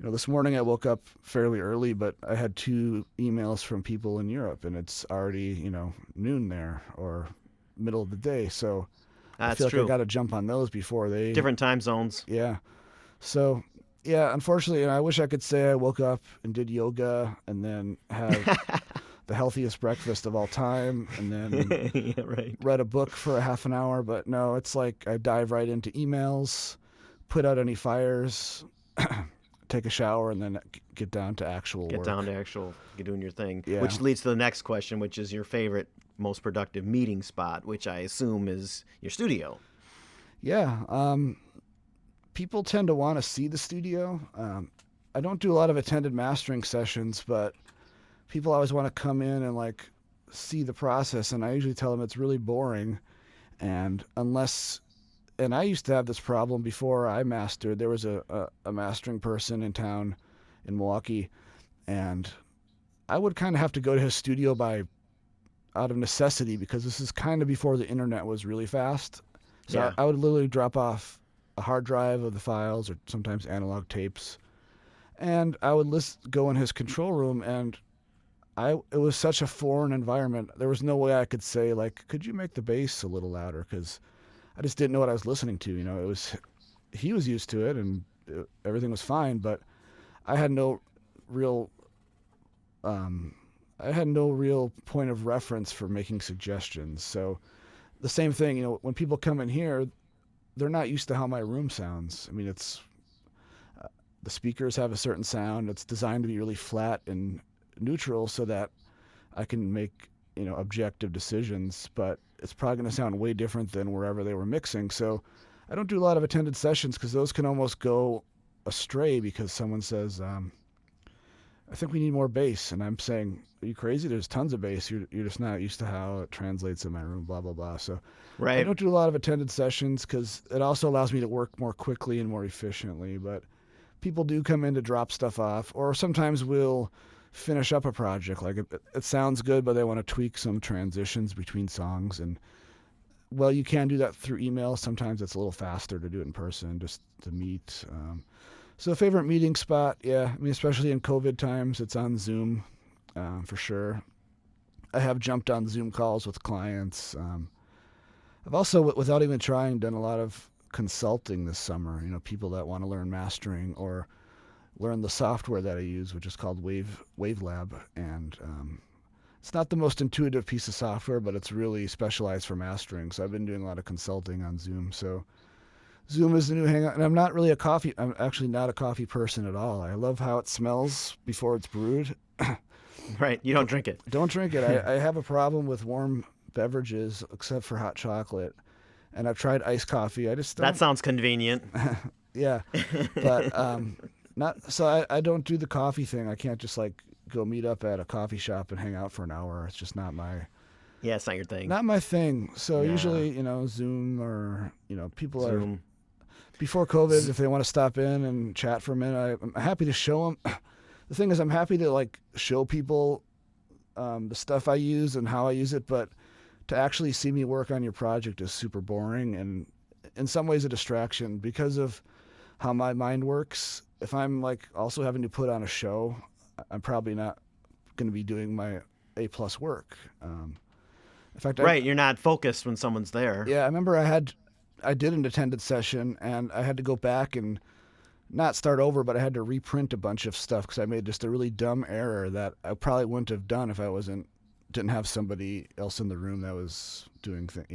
this morning I woke up fairly early, but I had 2 emails from people in Europe, and it's already noon there or middle of the day. So I That's feel like I true. got to jump on those before they. Different time zones. Yeah. So, yeah, unfortunately, I wish I could say I woke up and did yoga and then had the healthiest breakfast of all time and then Yeah, right. read a book for a half an hour. But no, it's like I dive right into emails, put out any fires, take a shower, and then get down to actual Get work. down to actual doing your thing, Yeah. which leads to the next question, which is your favorite, most productive meeting spot, which I assume is your studio. Yeah. People tend to want to see the studio. I don't do a lot of attended mastering sessions, but people always want to come in and like see the process, and I usually tell them it's really boring. And I used to have this problem before I mastered. There was a mastering person in town in Milwaukee, and I would kind of have to go to his studio out of necessity, because this is kind of before the internet was really fast. So Yeah. I would literally drop off a hard drive of the files, or sometimes analog tapes, and I would go in his control room, and it was such a foreign environment. There was no way I could say like, could you make the bass a little louder, because I just didn't know what I was listening to. He was used to it, and everything was fine, but I had no real point of reference for making suggestions. So the same thing, when people come in here, they're not used to how my room sounds. I mean, the speakers have a certain sound. It's designed to be really flat and neutral so that I can make, objective decisions, but it's probably going to sound way different than wherever they were mixing. So I don't do a lot of attended sessions, because those can almost go astray, because someone says, I think we need more bass. And I'm saying, are you crazy? There's tons of bass. You're just not used to how it translates in my room, blah, blah, blah. So I Right. don't do a lot of attended sessions, because it also allows me to work more quickly and more efficiently. But people do come in to drop stuff off, or sometimes we'll finish up a project. Like it sounds good, but they want to tweak some transitions between songs. And well, you can do that through email. Sometimes it's a little faster to do it in person, just to meet. So favorite meeting spot, yeah. I mean, especially in COVID times, it's on Zoom, for sure. I have jumped on Zoom calls with clients. I've also, without even trying, done a lot of consulting this summer. People that want to learn mastering or learn the software that I use, which is called WaveLab, and it's not the most intuitive piece of software, but it's really specialized for mastering. So I've been doing a lot of consulting on Zoom. So Zoom is the new hangout, and I'm actually not a coffee person at all. I love how it smells before it's brewed. Right. You don't drink it. Don't drink it. I have a problem with warm beverages, except for hot chocolate. And I've tried iced coffee. I just don't. That sounds convenient. Yeah, but not. So I don't do the coffee thing. I can't just like go meet up at a coffee shop and hang out for an hour. It's just not my. Yeah, it's not your thing. Not my thing. So Yeah. usually, Zoom or people Zoom. are before COVID. If they want to stop in and chat for a minute, I'm happy to show them. The thing is, I'm happy to like show people the stuff I use and how I use it, but to actually see me work on your project is super boring and in some ways a distraction because of how my mind works. If I'm like also having to put on a show, I'm probably not going to be doing my A+ work. In fact, Right, you're not focused when someone's there. Yeah, I remember I did an attended session and I had to go back and not start over, but I had to reprint a bunch of stuff because I made just a really dumb error that I probably wouldn't have done if I didn't have somebody else in the room that was doing things.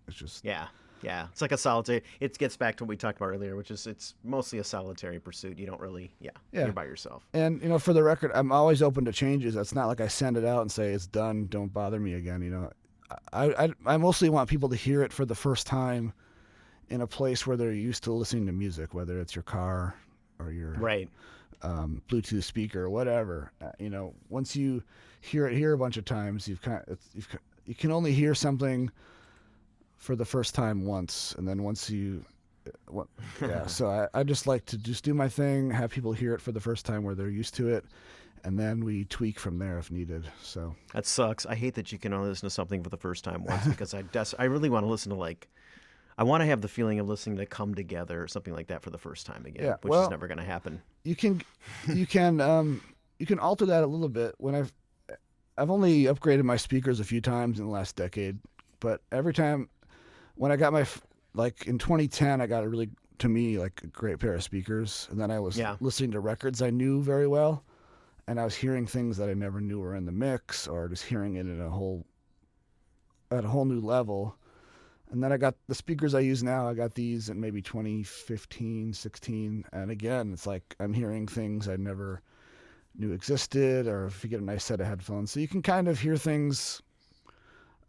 It's just Yeah. It's like a solitary. It gets back to what we talked about earlier, which is it's mostly a solitary pursuit. You don't really, you're by yourself. And for the record, I'm always open to changes. It's not like I send it out and say it's done. Don't bother me again. I mostly want people to hear it for the first time in a place where they're used to listening to music, whether it's your car or your Right. Bluetooth speaker or whatever. Once you hear it here a bunch of times, you can only hear something for the first time once, and then So I just like to just do my thing, have people hear it for the first time where they're used to it, and then we tweak from there if needed. So That sucks. I hate that you can only listen to something for the first time once because I really want to listen to I want to have the feeling of listening to Come Together or something like that for the first time again, which is never going to happen. You can alter that a little bit. When I've only upgraded my speakers a few times in the last decade, but every time when I got in 2010, I got to me, a great pair of speakers, and then I was listening to records I knew very well, and I was hearing things that I never knew were in the mix, or just hearing it at a whole new level. And then I got the speakers I use now. I got these in maybe 2015, 16. And again, it's like I'm hearing things I never knew existed, or if you get a nice set of headphones. So you can kind of hear things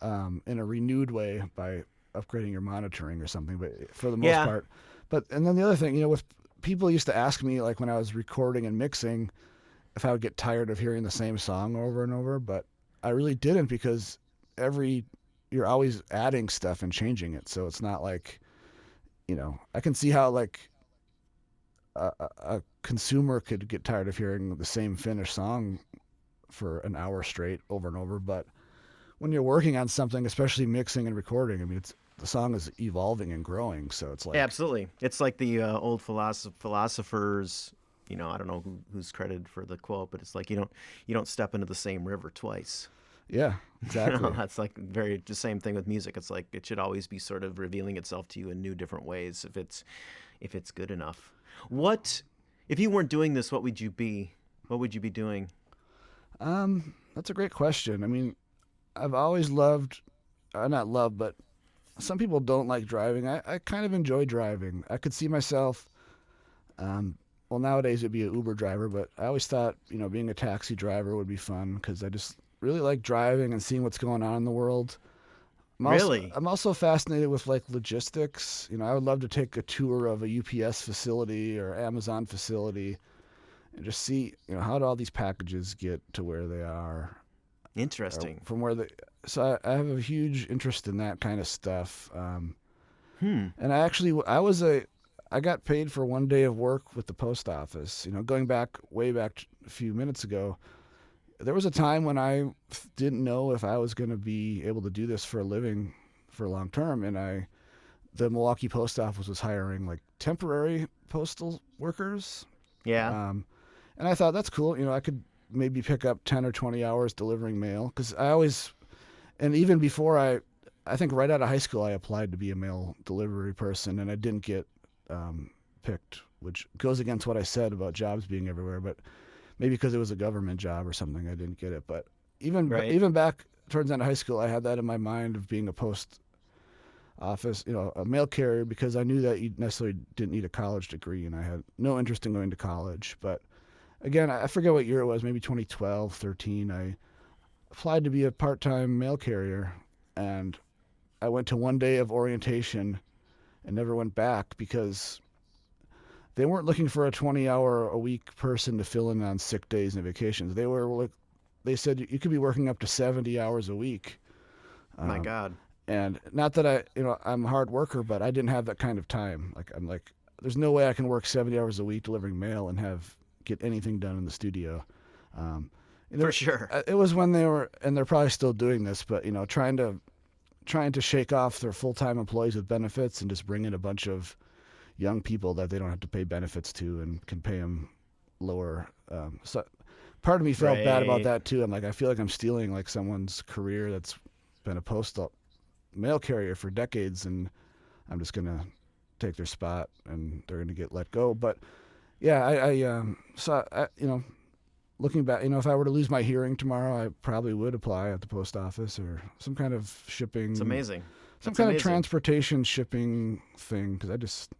in a renewed way by upgrading your monitoring or something, but for the most part. And then the other thing, with people used to ask me, like when I was recording and mixing, if I would get tired of hearing the same song over and over, but I really didn't because you're always adding stuff and changing it. So it's not like, I can see how a consumer could get tired of hearing the same finished song for an hour straight over and over. But when you're working on something, especially mixing and recording, I mean, the song is evolving and growing. So it's like, Absolutely. It's like the old philosophers, I don't know who's credited for the quote, but it's like, you don't step into the same river twice. Yeah, exactly. That's like the same thing with music. It's like it should always be sort of revealing itself to you in new, different ways if it's good enough. If you weren't doing this, what would you be? What would you be doing? That's a great question. I mean, I've always not loved, but some people don't like driving. I kind of enjoy driving. I could see myself, well, nowadays it'd be an Uber driver, but I always thought, being a taxi driver would be fun because I just really like driving and seeing what's going on in the world. I'm also fascinated with logistics. I would love to take a tour of a UPS facility or Amazon facility and just see, how do all these packages get to where they are? Interesting. So I have a huge interest in that kind of stuff. And I got paid for one day of work with the post office. Going way back a few minutes ago, there was a time when I didn't know if I was going to be able to do this for a living for long term, and the Milwaukee post office was hiring like temporary postal workers, Yeah. and I thought that's cool. I could maybe pick up 10 or 20 hours delivering mail because and even before I think right out of high school I applied to be a mail delivery person, and I didn't get picked, which goes against what I said about jobs being everywhere, but maybe because it was a government job or something, I didn't get it. But Right. even back towards the end of high school, I had that in my mind of being a post office, a mail carrier, because I knew that you necessarily didn't need a college degree, and I had no interest in going to college. But again, I forget what year it was, maybe 2012, 13. I applied to be a part-time mail carrier, and I went to one day of orientation and never went back because they weren't looking for a 20-hour a week person to fill in on sick days and vacations. They said you could be working up to 70 hours a week. My Um, God. and not that I'm a hard worker, but I didn't have that kind of time. I'm like, there's no way I can work 70 hours a week delivering mail and get anything done in the studio. Um, For sure. it was when they were, and they're probably still doing this, but trying to shake off their full-time employees with benefits and just bring in a bunch of young people that they don't have to pay benefits to and can pay them lower. So part of me felt bad about Right. that too. I'm like, I feel like I'm stealing like someone's career that's been a postal mail carrier for decades, and I'm just gonna take their spot, and they're gonna get let go. But yeah, looking back, if I were to lose my hearing tomorrow, I probably would apply at the post office or some kind of It's shipping, amazing. some That's kind of amazing. transportation shipping thing, because I just.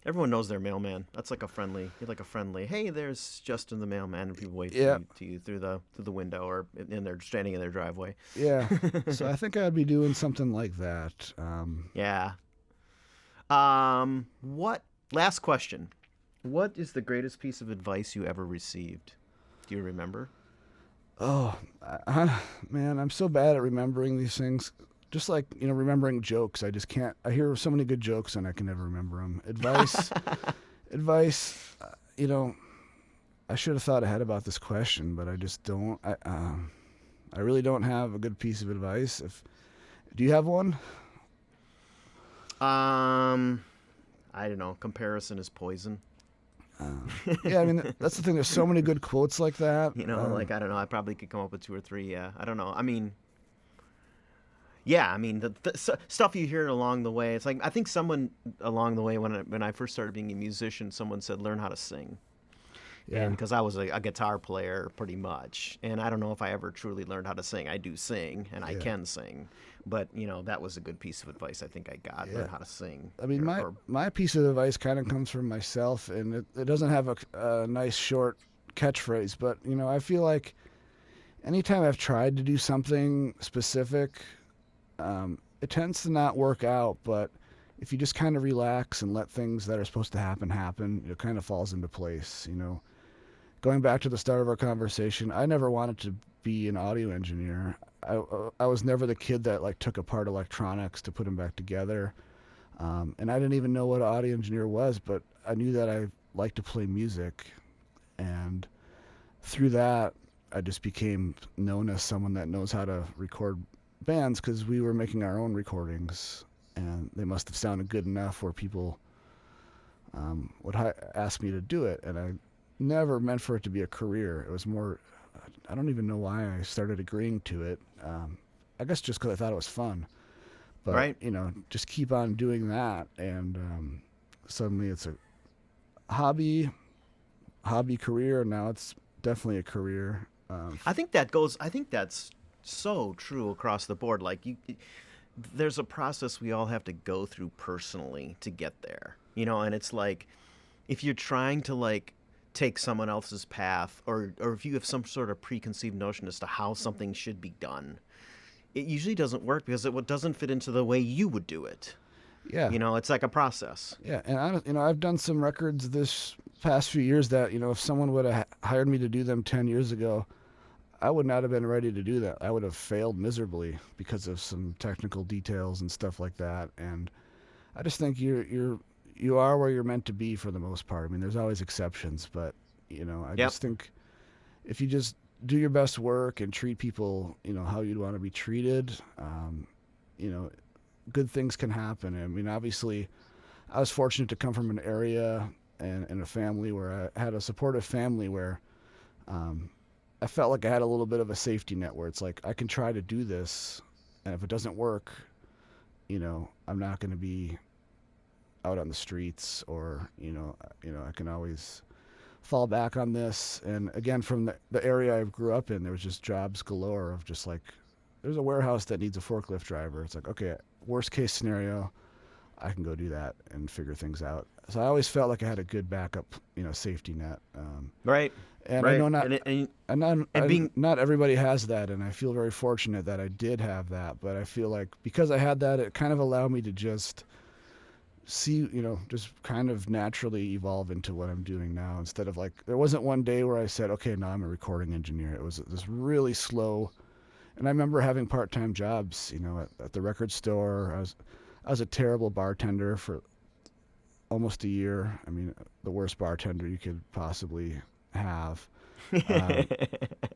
Everyone knows their mailman. That's like a friendly. You're like a friendly. Hey, there's Justin the mailman, and people wave Yeah, to you through the window, or and they're standing in their driveway. yeah. So I think I'd be doing something like that. Yeah. What? Last question. What is the greatest piece of advice you ever received? Do you remember? Oh, man, I'm so bad at remembering these things. Just like, remembering jokes. I just can't. I hear so many good jokes and I can never remember them. Advice, I should have thought ahead about this question, but I just don't. I really don't have a good piece of advice. Do you have one? Um, I don't know. Comparison is poison. Yeah, I mean, that's the thing. There's so many good quotes like that. Like I don't know. I probably could come up with two or three. Yeah, I don't know. I mean, yeah, I mean the stuff you hear along the way. It's like I think someone along the way when I first started being a musician, someone said learn how to sing. And Yeah, because I was a guitar player pretty much, and I don't know if I ever truly learned how to sing. I do sing, and I yeah, can sing, but that was a good piece of advice I think I got. yeah. Learn how to sing. I mean, my piece of advice kind of comes from myself, and it doesn't have a nice short catchphrase, but I feel like anytime I've tried to do something specific, it tends to not work out. But if you just kind of relax and let things that are supposed to happen, it kind of falls into place. Going back to the start of our conversation, I never wanted to be an audio engineer. I was never the kid that like took apart electronics to put them back together. And I didn't even know what an audio engineer was, but I knew that I liked to play music. And through that, I just became known as someone that knows how to record bands because we were making our own recordings. And they must have sounded good enough where people would ask me to do it. And I never meant for it to be a career. It was more, I don't even know why I started agreeing to it. I guess just because I thought it was fun. But, Right. just keep on doing that. And suddenly it's a hobby career. Now it's definitely a career. I think that goes. I think that's so true across the board. Like there's a process we all have to go through personally to get there. And it's like if you're trying to like take someone else's path, or if you have some sort of preconceived notion as to how something should be done, it usually doesn't work because it doesn't fit into the way you would do it. Yeah. It's like a process. Yeah. And I've done some records this past few years that, if someone would have hired me to do them 10 years ago, I would not have been ready to do that. I would have failed miserably because of some technical details and stuff like that. And I just think you are where you're meant to be for the most part. I mean, there's always exceptions, but I Yep. just think if you just do your best work and treat people, how you'd want to be treated, you know, good things can happen. I mean, obviously, I was fortunate to come from an area and a family where I had a supportive family where I felt like I had a little bit of a safety net where it's like I can try to do this, and if it doesn't work, I'm not going to be out on the streets, or I can always fall back on this. And again, from the area I grew up in, there was just jobs galore of just like, there's a warehouse that needs a forklift driver. It's like, okay, worst case scenario, I can go do that and figure things out. So I always felt like I had a good backup, safety net. Right. And right. I know not everybody has that, and I feel very fortunate that I did have that. But I feel like because I had that, it kind of allowed me to just see, just kind of naturally evolve into what I'm doing now. Instead of like, there wasn't one day where I said, okay, now I'm a recording engineer. It was this really slow. And I remember having part-time jobs, at the record store. I was a terrible bartender for almost a year. I mean, the worst bartender you could possibly have.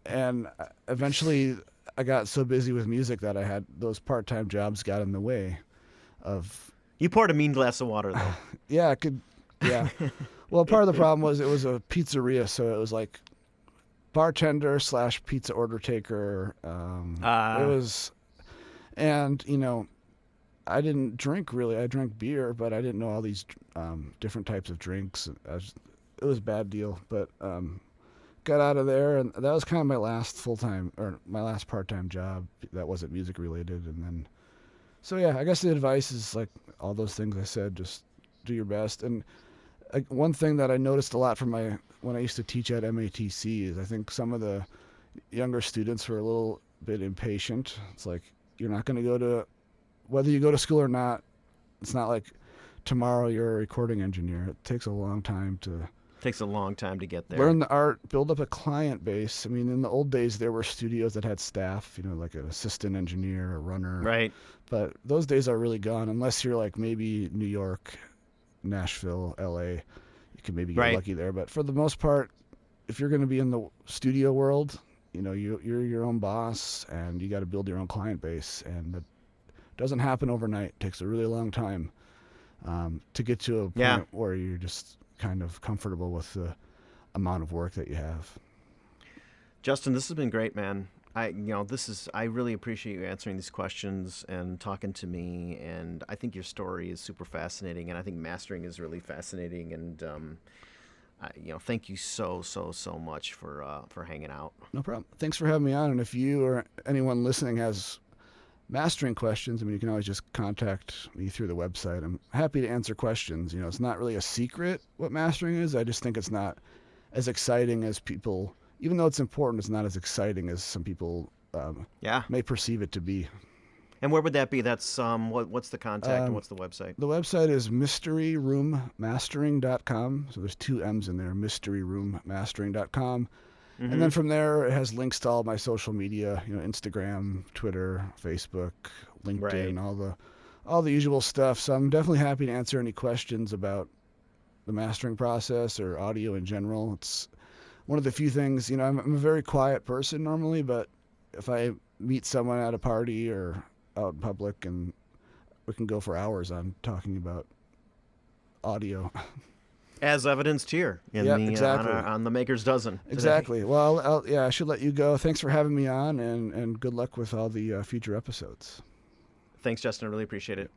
And eventually I got so busy with music that I had those part-time jobs got in the way of. You poured a mean glass of water, though. Yeah, I could. Yeah. Well, part of the problem was it was a pizzeria, so it was like bartender / pizza order taker. It was, and I didn't drink really. I drank beer, but I didn't know all these different types of drinks. It was a bad deal, but got out of there, and that was kind of my last my last part-time job that wasn't music related. And then, so yeah, I guess the advice is like all those things I said, just do your best. And one thing that I noticed a lot from when I used to teach at MATC is I think some of the younger students were a little bit impatient. It's like, you're not going to whether you go to school or not, it's not like tomorrow you're a recording engineer. It takes a long time to get there. Learn the art, build up a client base. I mean, in the old days, there were studios that had staff, like an assistant engineer, a runner. Right. But those days are really gone, unless you're like maybe New York, Nashville, LA. You can maybe get lucky there. But for the most part, if you're going to be in the studio world, you're your own boss, and you got to build your own client base. And that doesn't happen overnight. It takes a really long time to get to a point where you're just kind of comfortable with the amount of work that you have. Justin, this has been great, man. I really appreciate you answering these questions and talking to me. And I think your story is super fascinating, and I think mastering is really fascinating. And thank you so much for hanging out. No problem. Thanks for having me on. And if you or anyone listening has mastering questions, I mean, you can always just contact me through the website. I'm happy to answer questions. It's not really a secret what mastering is. I just think it's not as exciting as people, even though it's important, it's not as exciting as some people may perceive it to be. And where would that be? That's what's the contact and what's the website? The website is mysteryroommastering.com. So there's 2 M's in there, mysteryroommastering.com. Mm-hmm. And then from there, it has links to all my social media, Instagram, Twitter, Facebook, LinkedIn, all the usual stuff. So I'm definitely happy to answer any questions about the mastering process or audio in general. It's one of the few things, I'm a very quiet person normally, but if I meet someone at a party or out in public, and we can go for hours on talking about audio. As evidenced here exactly. On the Maker's Dozen today. Exactly. Well, I should let you go. Thanks for having me on, and good luck with all the future episodes. Thanks, Justin. I really appreciate it.